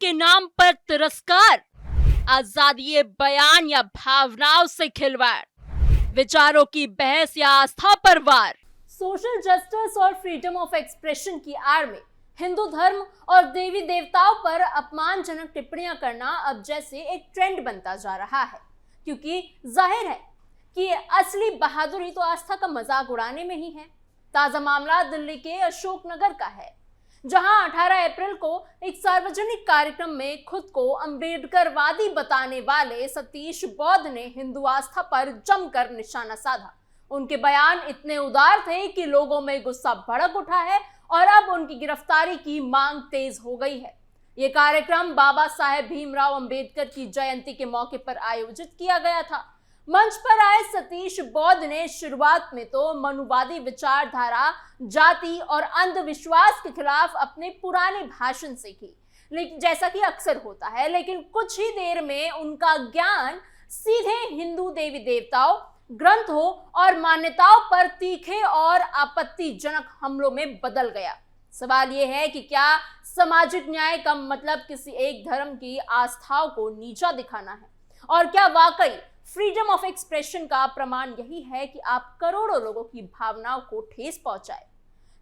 के नाम पर तिरस्कार, आजादी बयान या भावनाओं से खिलवाड़, विचारों की बहस या आस्था पर वार। सोशल जस्टिस और फ्रीडम ऑफ एक्सप्रेशन की आड़ में हिंदू धर्म और देवी देवताओं पर अपमानजनक टिप्पणियां करना अब जैसे एक ट्रेंड बनता जा रहा है, क्योंकि जाहिर है कि असली बहादुरी तो आस्था का मजाक उड़ाने में ही है। ताजा मामला दिल्ली के अशोकनगर का है, जहां 18 अप्रैल को एक सार्वजनिक कार्यक्रम में खुद को अंबेडकरवादी बताने वाले सतीश बौद्ध ने हिंदू आस्था पर जमकर निशाना साधा। उनके बयान इतने उदार थे कि लोगों में गुस्सा भड़क उठा है और अब उनकी गिरफ्तारी की मांग तेज हो गई है। ये कार्यक्रम बाबा साहेब भीमराव अंबेडकर की जयंती के मौके पर आयोजित किया गया था। मंच पर आए सतीश बौद्ध ने शुरुआत में तो मनुवादी विचारधारा, जाति और अंधविश्वास के खिलाफ अपने पुराने भाषण से की, लेकिन जैसा कि अक्सर होता है, लेकिन कुछ ही देर में उनका ज्ञान सीधे हिंदू देवी देवताओं, ग्रंथों और मान्यताओं पर तीखे और आपत्तिजनक हमलों में बदल गया। सवाल यह है कि क्या सामाजिक न्याय का मतलब किसी एक धर्म की आस्थाओं को नीचा दिखाना है, और क्या वाकई फ्रीडम ऑफ एक्सप्रेशन का प्रमाण यही है कि आप करोड़ों लोगों की भावनाओं को ठेस पहुंचाए।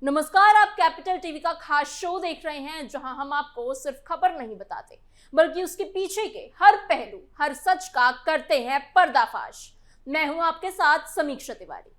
नमस्कार, आप कैपिटल टीवी का खास शो देख रहे हैं, जहां हम आपको सिर्फ खबर नहीं बताते, बल्कि उसके पीछे के हर पहलू, हर सच का करते हैं पर्दाफाश। मैं हूं आपके साथ समीक्षा तिवारी।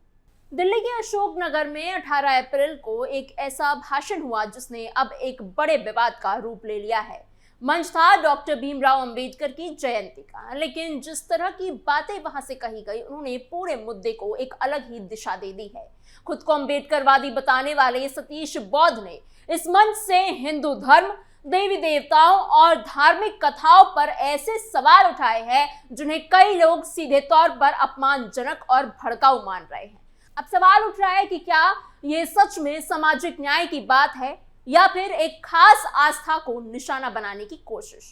दिल्ली के अशोकनगर में 18 अप्रैल को एक ऐसा भाषण हुआ जिसने अब एक बड़े विवाद का रूप ले लिया है। मंच था डॉक्टर भीमराव अंबेडकर की जयंती का, लेकिन जिस तरह की बातें वहां से कही गई, उन्होंने पूरे मुद्दे को एक अलग ही दिशा दे दी है। खुद को अंबेडकरवादी बताने वाले सतीश बौद्ध ने इस मंच से हिंदू धर्म, देवी देवताओं और धार्मिक कथाओं पर ऐसे सवाल उठाए हैं जिन्हें कई लोग सीधे तौर पर अपमानजनक और भड़काऊ मान रहे हैं। अब सवाल उठ रहा है कि क्या ये सच में सामाजिक न्याय की बात है या फिर एक खास आस्था को निशाना बनाने की कोशिश।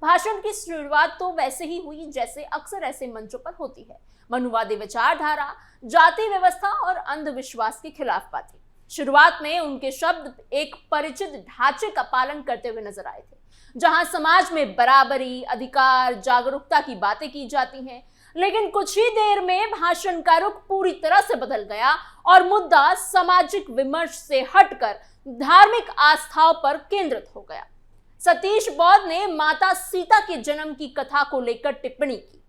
भाषण की शुरुआत तो वैसे ही हुई जैसे अक्सर ऐसे मंचों पर होती है। मनुवादी विचारधारा, जाति व्यवस्था और अंधविश्वास के खिलाफ बातें। शुरुआत में उनके शब्द एक परिचित ढांचे का पालन करते हुए नजर आए थे, जहां समाज में बराबरी, अधिकार, जागरूकता की बातें की जाती हैं। लेकिन कुछ ही देर में भाषण का रुख पूरी तरह से बदल गया और मुद्दा सामाजिक विमर्श से हटकर धार्मिक आस्थाओं पर केंद्रित हो गया। सतीश बौद्ध ने माता सीता के जन्म की कथा को लेकर टिप्पणी की।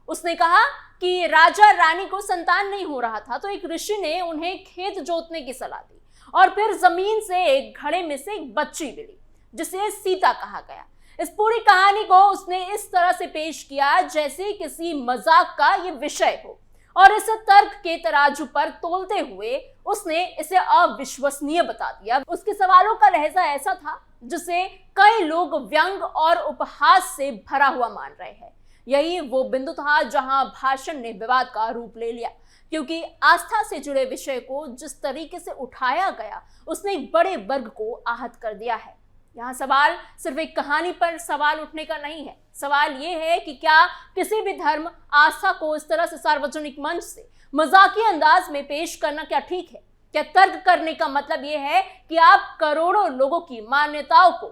उसने कहा कि राजा रानी को संतान नहीं हो रहा था, तो एक ऋषि ने उन्हें खेत जोतने की सलाह दी और फिर जमीन से एक घड़े में से एक बच्ची मिली जिसे सीता कहा गया। इस पूरी कहानी को उसने इस तरह से पेश किया जैसे किसी मजाक का ये विषय हो, और इसे तर्क के तराजू पर तोलते हुए उसने इसे अविश्वसनीय बता दिया। उसके सवालों का लहजा ऐसा था जिसे कई लोग व्यंग और उपहास से भरा हुआ मान रहे हैं। यही वो बिंदु था जहां भाषण ने विवाद का रूप ले लिया, क्योंकि आस्था से जुड़े विषय को जिस तरीके से उठाया गया, उसने एक बड़े वर्ग को आहत कर दिया है। यहाँ सवाल सिर्फ एक कहानी पर सवाल उठने का नहीं है। सवाल ये है कि क्या किसी भी धर्म आस्था को इस तरह से सार्वजनिक मंच से मजाकिया अंदाज में पेश करना क्या ठीक है? क्या तर्क करने का मतलब ये है कि आप करोड़ों लोगों की मान्यताओं को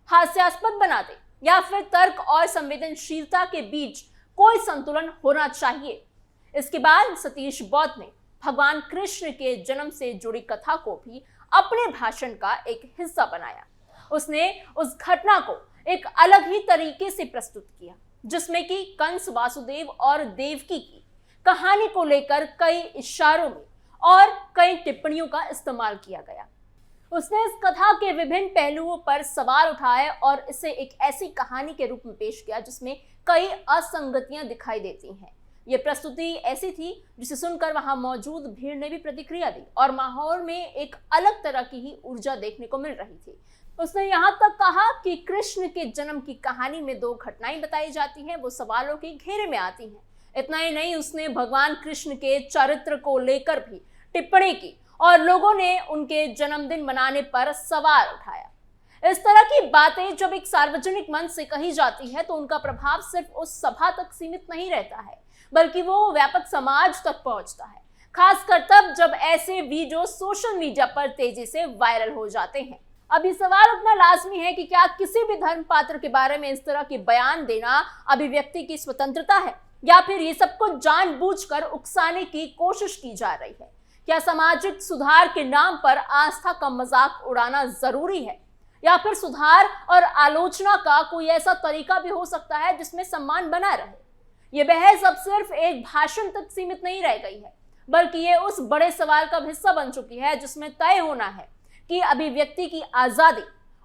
हास्यास्पद बना दें, या फिर तर्क और संवेदनशीलता के बीच कोई संतुलन होना चाहिए? इसके बाद सतीश बौद्ध ने भगवान कृष्ण के जन्म से जुड़ी कथा को भी अपने भाषण का एक हिस्सा बनाया। उसने उस घटना को एक अलग ही तरीके से प्रस्तुत किया, जिसमें कि कंस, वासुदेव और देवकी की कहानी को लेकर कई इशारों में और कई टिप्पणियों का इस्तेमाल किया गया। उसने इस कथा के विभिन्न पहलुओं पर सवाल उठाए और इसे एक ऐसी कहानी के रूप में पेश किया जिसमें कई असंगतियां दिखाई देती हैं। ये प्रस्तुति ऐसी थी जिसे सुनकर वहां मौजूद भीड़ ने भी प्रतिक्रिया दी और माहौल में एक अलग तरह की ही ऊर्जा देखने को मिल रही थी। उसने यहाँ तक कहा कि कृष्ण के जन्म की कहानी में 2 घटनाएं बताई जाती हैं, वो सवालों के घेरे में आती हैं। इतना ही नहीं, उसने भगवान कृष्ण के चरित्र को लेकर भी टिप्पणी की और लोगों ने उनके जन्मदिन मनाने पर सवाल उठाया। इस तरह की बातें जब एक सार्वजनिक मंच से कही जाती है तो उनका प्रभाव सिर्फ उस सभा तक सीमित नहीं रहता है, बल्कि वो व्यापक समाज तक पहुंचता है, खासकर तब जब ऐसे वीडियो सोशल मीडिया पर तेजी से वायरल हो जाते हैं। अब ये सवाल उठना लाजमी है कि क्या किसी भी धर्म पात्र के बारे में इस तरह के बयान देना अभिव्यक्ति की स्वतंत्रता है, या फिर ये सब कुछ जानबूझकर उकसाने की कोशिश की जा रही है। क्या सामाजिक सुधार के नाम पर आस्था का मजाक उड़ाना जरूरी है, या फिर सुधार और आलोचना का कोई ऐसा तरीका भी हो सकता है जिसमें सम्मान बना रहे। ये बहस अब सिर्फ एक भाषण तक सीमित नहीं रह गई है, बल्कि ये उस बड़े सवाल का हिस्सा बन चुकी है जिसमें तय होना है कि अभिव्यक्ति की आजादी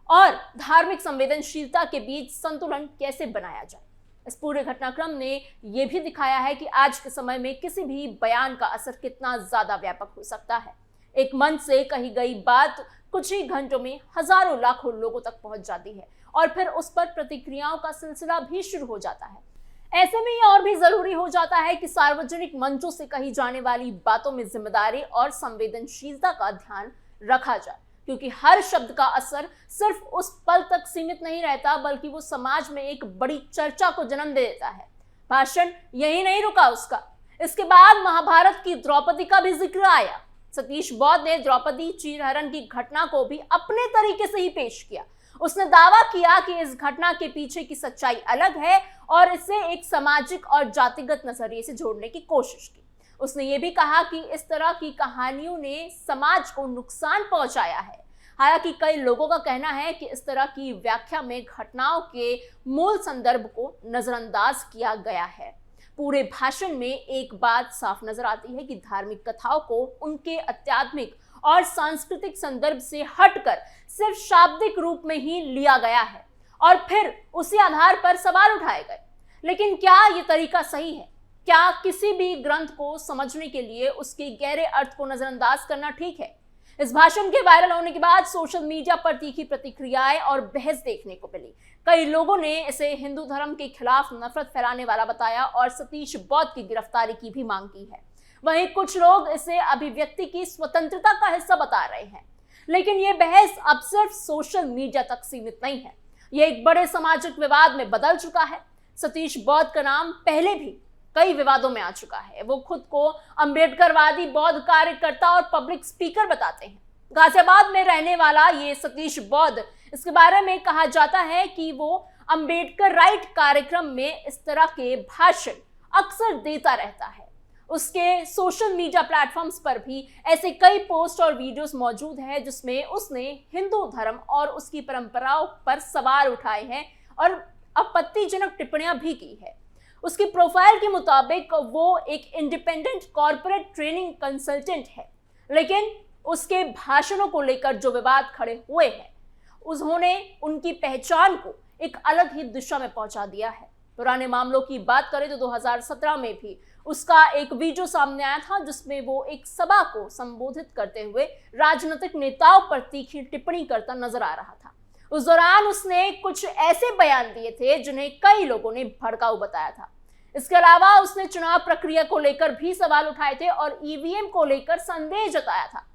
और धार्मिक संवेदनशीलता के बीच संतुलन कैसे बनाया जाए। इस पूरे घटनाक्रम ने यह भी दिखाया है कि आज के समय में किसी भी बयान का असर कितना ज्यादा व्यापक हो सकता है। एक मंच से कही गई बात कुछ ही घंटों में हजारों लाखों लोगों तक पहुंच जाती है और फिर उस पर प्रतिक्रियाओं का सिलसिला भी शुरू हो जाता है। ऐसे में यह और भी जरूरी हो जाता है कि सार्वजनिक मंचों से कही जाने वाली बातों में जिम्मेदारी और संवेदनशीलता का ध्यान रखा जाए, क्योंकि हर शब्द का असर सिर्फ उस पल तक सीमित नहीं रहता, बल्कि वो समाज में एक बड़ी चर्चा को जन्म दे देता है। भाषण यही नहीं रुका उसका, इसके बाद महाभारत की द्रौपदी का भी जिक्र आया। सतीश बौद्ध ने द्रौपदी चीरहरण की घटना को भी अपने तरीके से ही पेश किया। उसने दावा किया कि इस घटना के पीछे की सच्चाई अलग है और इसे एक सामाजिक और जातिगत नजरिए से जोड़ने की कोशिश की। उसने ये भी कहा कि इस तरह की कहानियों ने समाज को नुकसान पहुंचाया है। हालांकि कई लोगों का कहना है कि इस तरह की व्याख्या में घटनाओं के मूल संदर्भ को नजरअंदाज किया गया है। पूरे भाषण में एक बात साफ नजर आती है कि धार्मिक कथाओं को उनके आध्यात्मिक और सांस्कृतिक संदर्भ से हटकर सिर्फ शाब्दिक रूप में ही लिया गया है और फिर उसी आधार पर सवाल उठाए गए। लेकिन क्या ये तरीका सही है? क्या किसी भी ग्रंथ को समझने के लिए उसके गहरे अर्थ को नजरअंदाज करना ठीक है? इस भाषण के वायरल होने के बाद सोशल मीडिया पर तीखी प्रतिक्रियाएं और बहस देखने को मिली। कई लोगों ने इसे हिंदू धर्म के खिलाफ नफरत फैलाने वाला बताया और सतीश बौद्ध की गिरफ्तारी की भी मांग की है। वहीं कुछ लोग इसे अभिव्यक्ति की स्वतंत्रता का हिस्सा बता रहे हैं। लेकिन यह बहस अब सिर्फ सोशल मीडिया तक सीमित नहीं है, यह एक बड़े सामाजिक विवाद में बदल चुका है। सतीश बौद्ध का नाम पहले भी कई विवादों में आ चुका है। वो खुद को अंबेडकरवादी बौद्ध कार्यकर्ता और पब्लिक स्पीकर बताते हैं। गाजियाबाद में रहने वाला ये सतीश बौद्ध, इसके बारे में कहा जाता है कि वो अंबेडकर राइट कार्यक्रम में इस तरह के भाषण अक्सर देता रहता है। उसके सोशल मीडिया प्लेटफॉर्म्स पर भी ऐसे कई पोस्ट और वीडियोस मौजूद हैं जिसमें उसने हिंदू धर्म और उसकी परंपराओं पर सवाल उठाए हैं और आपत्तिजनक टिप्पणियां भी की है। उसकी प्रोफाइल के मुताबिक वो एक इंडिपेंडेंट कॉर्पोरेट ट्रेनिंग कंसल्टेंट है, लेकिन उसके भाषणों को लेकर जो विवाद खड़े हुए हैं उन्होंने उनकी पहचान को एक अलग ही दिशा में पहुंचा दिया है। पुराने मामलों की बात करें तो 2017 में भी उसका एक वीडियो सामने आया था जिसमें वो एक सभा को संबोधित करते हुए राजनीतिक नेताओं पर तीखी टिप्पणी करता नजर आ रहा था। उस दौरान उसने कुछ ऐसे बयान दिए थे जिन्हें कई लोगों ने भड़काऊ बताया था। इसके अलावा उसने चुनाव प्रक्रिया को लेकर भी सवाल उठाए थे और ईवीएम को लेकर संदेह जताया था।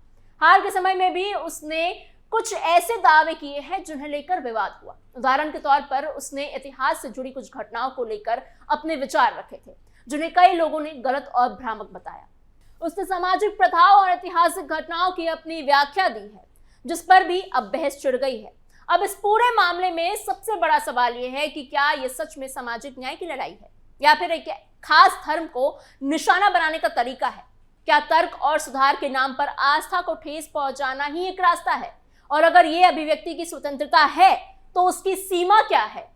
हाल के समय में भी उसने कुछ ऐसे दावे किए हैं जिन्हें लेकर विवाद हुआ। उदाहरण के तौर पर उसने इतिहास से जुड़ी कुछ घटनाओं को लेकर अपने विचार रखे थे जिन्हें कई लोगों ने गलत और भ्रामक बताया। उसने सामाजिक प्रथाओं और ऐतिहासिक घटनाओं की अपनी व्याख्या दी है जिस पर भी अब बहस छिड़ गई है। अब इस पूरे मामले में सबसे बड़ा सवाल यह है कि क्या यह सच में सामाजिक न्याय की लड़ाई है या फिर एक खास धर्म को निशाना बनाने का तरीका है? क्या तर्क और सुधार के नाम पर आस्था को ठेस पहुंचाना ही एक रास्ता है? और अगर ये अभिव्यक्ति की स्वतंत्रता है तो उसकी सीमा क्या है?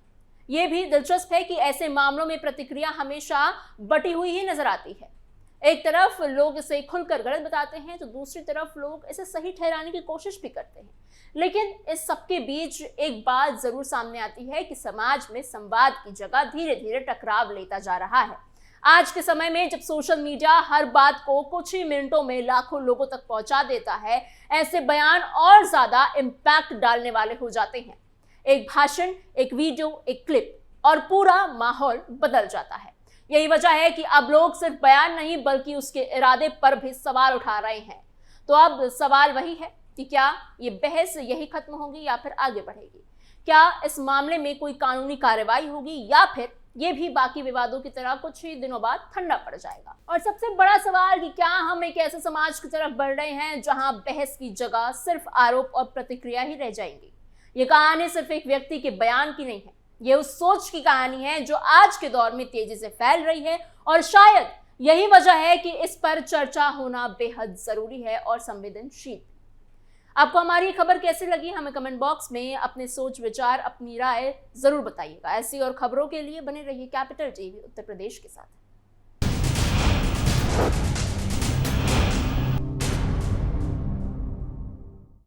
ये भी दिलचस्प है कि ऐसे मामलों में प्रतिक्रिया हमेशा बटी हुई ही नजर आती है। एक तरफ लोग इसे खुलकर गलत बताते हैं तो दूसरी तरफ लोग इसे सही ठहराने की कोशिश भी करते हैं। लेकिन इस सबके बीच एक बात जरूर सामने आती है कि समाज में संवाद की जगह धीरे धीरे टकराव लेता जा रहा है। आज के समय में जब सोशल मीडिया हर बात को कुछ ही मिनटों में लाखों लोगों तक पहुंचा देता है, ऐसे बयान और ज्यादा इम्पैक्ट डालने वाले हो जाते हैं। एक भाषण, एक वीडियो, एक क्लिप और पूरा माहौल बदल जाता है। यही वजह है कि अब लोग सिर्फ बयान नहीं बल्कि उसके इरादे पर भी सवाल उठा रहे हैं। तो अब सवाल वही है कि क्या ये बहस यही खत्म होगी या फिर आगे बढ़ेगी? क्या इस मामले में कोई कानूनी कार्रवाई होगी या फिर ये भी बाकी विवादों की तरह कुछ ही दिनों बाद ठंडा पड़ जाएगा। और सबसे बड़ा सवाल कि क्या हम एक ऐसे समाज की तरफ बढ़ रहे हैं जहां बहस की जगह सिर्फ आरोप और प्रतिक्रिया ही रह जाएंगी। ये कहानी सिर्फ एक व्यक्ति के बयान की नहीं है, ये उस सोच की कहानी है जो आज के दौर में तेजी से फैल रही है, और शायद यही वजह है कि इस पर चर्चा होना बेहद जरूरी है और संवेदनशील। आपको हमारी खबर कैसी लगी, हमें कमेंट बॉक्स में अपने सोच विचार, अपनी राय जरूर बताइएगा। ऐसी और खबरों के लिए बने रहिए कैपिटल टीवी उत्तर प्रदेश के साथ।